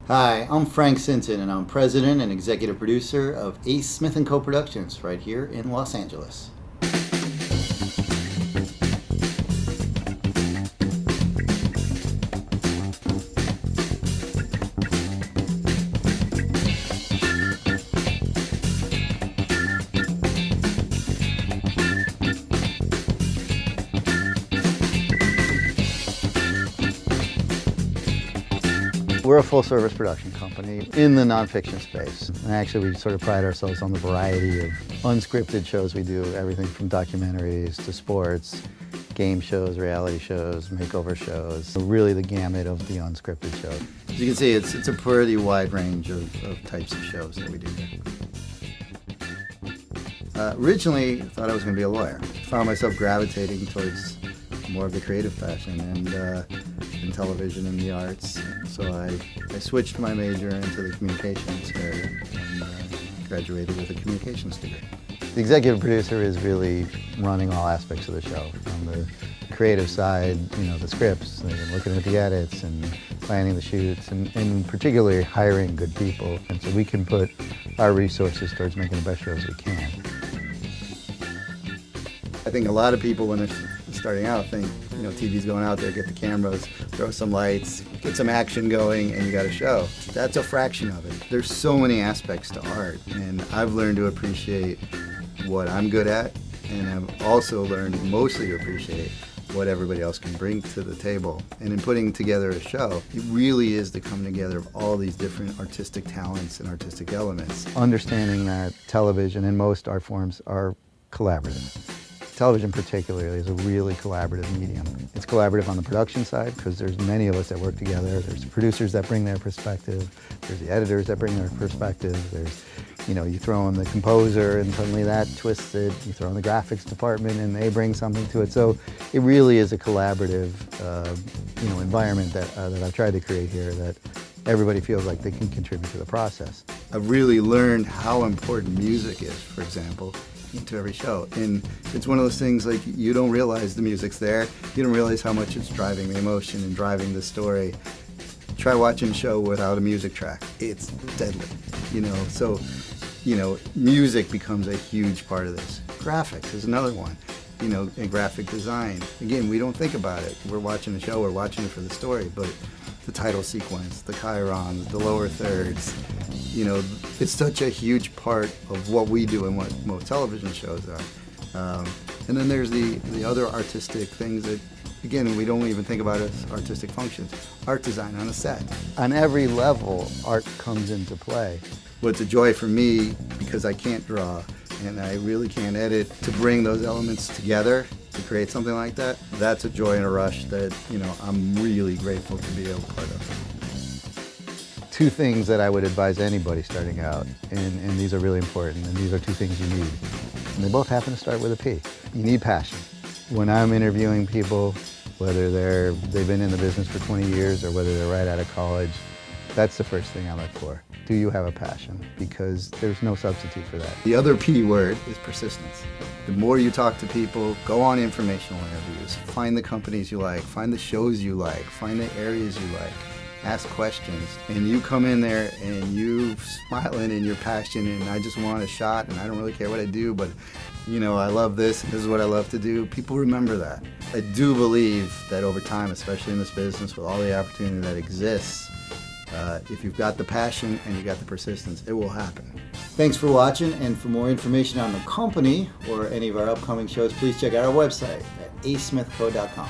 Hi, I'm Frank Sinton, and I'm president and executive producer of Ace Smith & Co. Productions right here in Los Angeles. We're a full-service production company in the nonfiction space. And actually, we sort of pride ourselves on the variety of unscripted shows we do, everything from documentaries to sports, game shows, reality shows, makeover shows. So really the gamut of the unscripted shows. As you can see, it's a pretty wide range of types of shows that we do here. Originally, I thought I was going to be a lawyer. Found myself gravitating towards more of the creative passion and in television and the arts. So I switched my major into the communications area and graduated with a communications degree. The executive producer is really running all aspects of the show, from the creative side, the scripts, and looking at the edits and planning the shoots, and particularly hiring good people. And so we can put our resources towards making the best shows we can. I think a lot of people, when they're starting out, think, TV's going out there, get the cameras, throw some lights, get some action going, and you got a show. That's a fraction of it. There's so many aspects to art, and I've learned to appreciate what I'm good at, and I've also learned mostly to appreciate what everybody else can bring to the table. And in putting together a show, it really is the coming together of all these different artistic talents and artistic elements. Understanding that television and most art forms are collaborative. Television particularly is a really collaborative medium. It's collaborative on the production side because there's many of us that work together. There's producers that bring their perspective. There's the editors that bring their perspective. There's, you throw in the composer and suddenly that twists it. You throw in the graphics department and they bring something to it. So it really is a collaborative, environment that I've tried to create here, that everybody feels like they can contribute to the process. I've really learned how important music is, for example, to every show. And it's one of those things, like, you don't realize the music's there. You don't realize how much it's driving the emotion and driving the story. Try watching a show without a music track. It's deadly, So, music becomes a huge part of this. Graphics is another one, and graphic design. Again, we don't think about it. We're watching a show, we're watching it for the story, but the title sequence, the chirons, the lower thirds, it's such a huge part of what we do and what most television shows are. And then there's the other artistic things that, again, we don't even think about as artistic functions. Art design on a set. On every level, art comes into play. What's a joy for me, because I can't draw and I really can't edit, to bring those elements together to create something like that, that's a joy and a rush that, I'm really grateful to be able to part of. Two things that I would advise anybody starting out, and these are really important, and these are two things you need. And they both happen to start with a P. You need passion. When I'm interviewing people, whether they've been in the business for 20 years or whether they're right out of college, that's the first thing I look for. Do you have a passion? Because there's no substitute for that. The other P word is persistence. The more you talk to people, go on informational interviews, find the companies you like, find the shows you like, find the areas you like, ask questions, and you come in there and you smiling and you're passionate, and I just want a shot and I don't really care what I do, but I love this and this is what I love to do. People remember that. I do believe that over time, especially in this business with all the opportunity that exists, if you've got the passion and you've got the persistence, it will happen. Thanks for watching, and for more information on the company or any of our upcoming shows, please check out our website at acesmithco.com.